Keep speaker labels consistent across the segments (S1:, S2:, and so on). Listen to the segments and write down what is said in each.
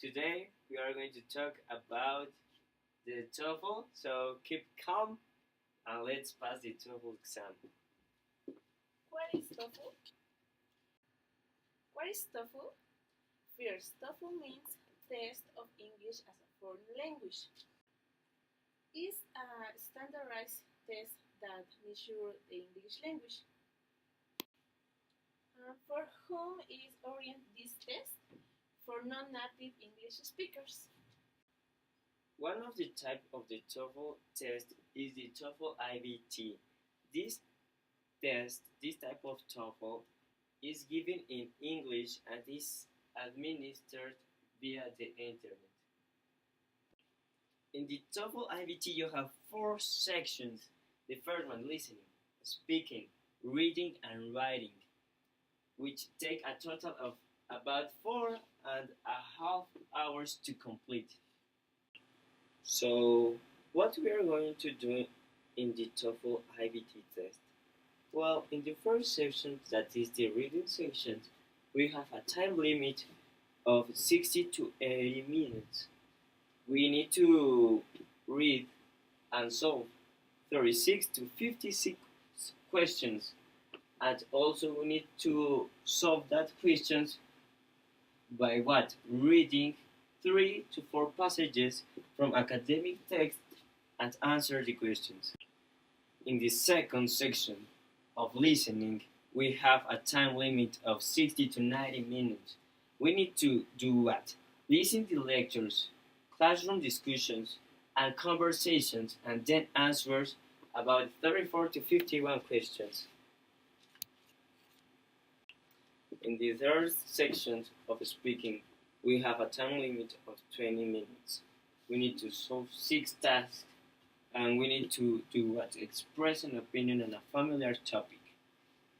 S1: Today we are going to talk about the Toefl, so keep calm and let's pass the Toefl exam.
S2: What is Toefl? What is Toefl? First, Toefl means Test of English as a Foreign Language. It's a standardized test that measures the English language. For whom is oriented this test? For non-native English speakers.
S1: One of the types of the Toefl test is the Toefl IBT. This this type of Toefl, is given in English and is administered via the internet. In the Toefl IBT, you have four sections. The first one, listening, speaking, reading, and writing, which take a total of about 4.5 hours to complete. So, what we are going to do in the Toefl IBT test? Well, in the first section, that is the reading section, we have a time limit of 60 to 80 minutes. We need to read and solve 36 to 56 questions, and also we need to solve that questions by what? Reading 3 to 4 passages from academic text and answer the questions. In the second section of listening, we have a time limit of 60 to 90 minutes. We need to do what? Listen to lectures, classroom discussions, and conversations, and then answers about 34 to 51 questions. In the third section of speaking, we have a time limit of 20 minutes. We need to solve 6 tasks, and we need to do what? Express an opinion on a familiar topic.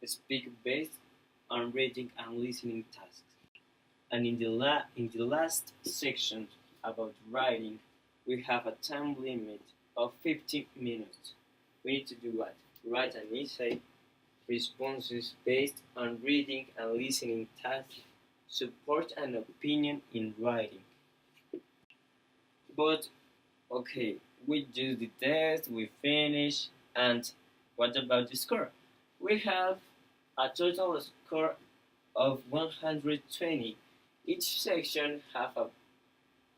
S1: Speak based on reading and listening tasks. And in the last section about writing, we have a time limit of 15 minutes. We need to do what? Write an essay, responses based on reading and listening tasks, support an opinion in writing. But okay, we do the test, we finish, and what about the score? We have a total score of 120. Each section have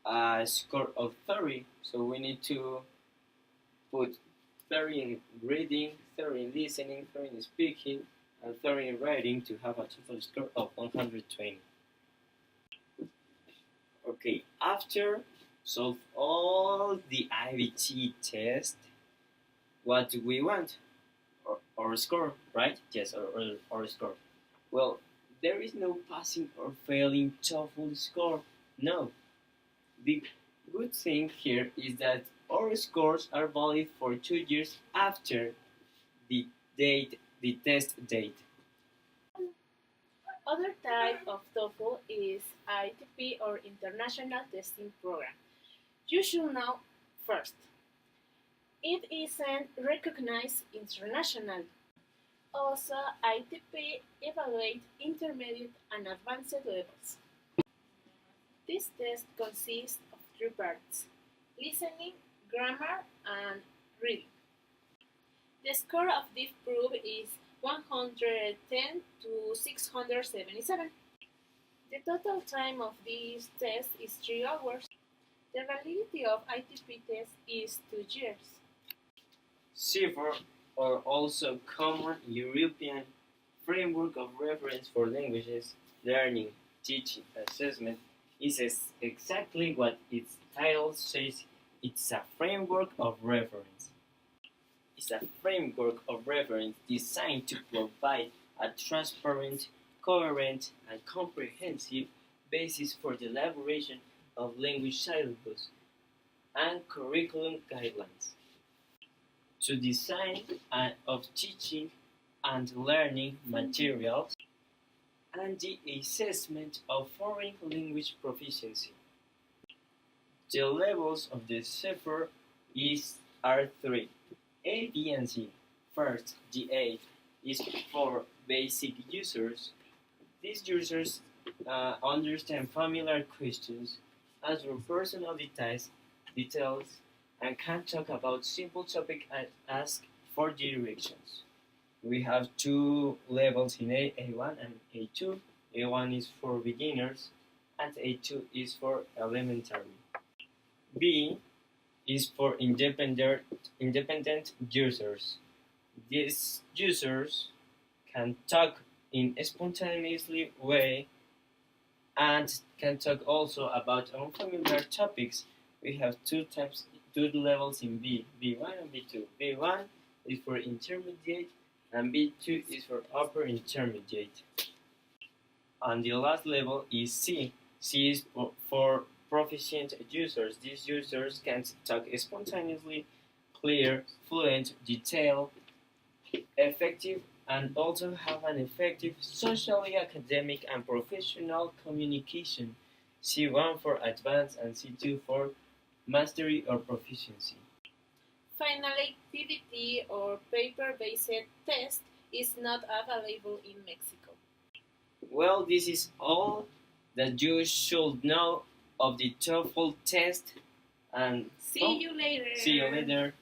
S1: a score of 30, so we need to put 30 in reading, 30 in listening, 30 in speaking, and 30 in writing to have a total score of 120. Okay, after solve all the IBT test, what do we want? Or score, right? Yes, or score. Well, there is no passing or failing TOEFL score. No. The good thing here is that our scores are valid for 2 years after the test date.
S2: Other type of TOEFL is ITP or International Testing Program. You should know first. It isn't recognized internationally. Also, ITP evaluates intermediate and advanced levels. This test consists of 3 parts: listening, grammar, and reading. The score of this proof is 110 to 677. The total time of this test is 3 hours. The validity of ITP test is 2 years.
S1: CIFR, or also Common European Framework of Reference for Languages, Learning, Teaching, Assessment, is exactly what its title says. It's a framework of reference. It's a framework of reference designed to provide a transparent, coherent, and comprehensive basis for the elaboration of language syllabus and curriculum guidelines, to design of teaching and learning materials, and the assessment of foreign language proficiency. The levels of the CIFR are 3: A, B, and C. First, the A is for basic users. These users understand familiar questions ask for personal details and can talk about simple topics and ask for directions. We have two levels in A1 and A2. A1 is for beginners and A2 is for elementary. B is for independent users. These users can talk in a spontaneous way and can talk also about unfamiliar topics. We have two levels in B, B1 and B2. B1 is for intermediate and B2 is for upper intermediate. And the last level is C. C is for proficient users. These users can talk spontaneously, clear, fluent, detailed, effective, and also have an effective socially, academic, and professional communication. C1 for advanced and C2 for mastery or proficiency.
S2: Finally, PBT or paper-based test is not available in Mexico.
S1: Well, this is all that you should know of the TOEFL test, and
S2: See you later.
S1: see you later.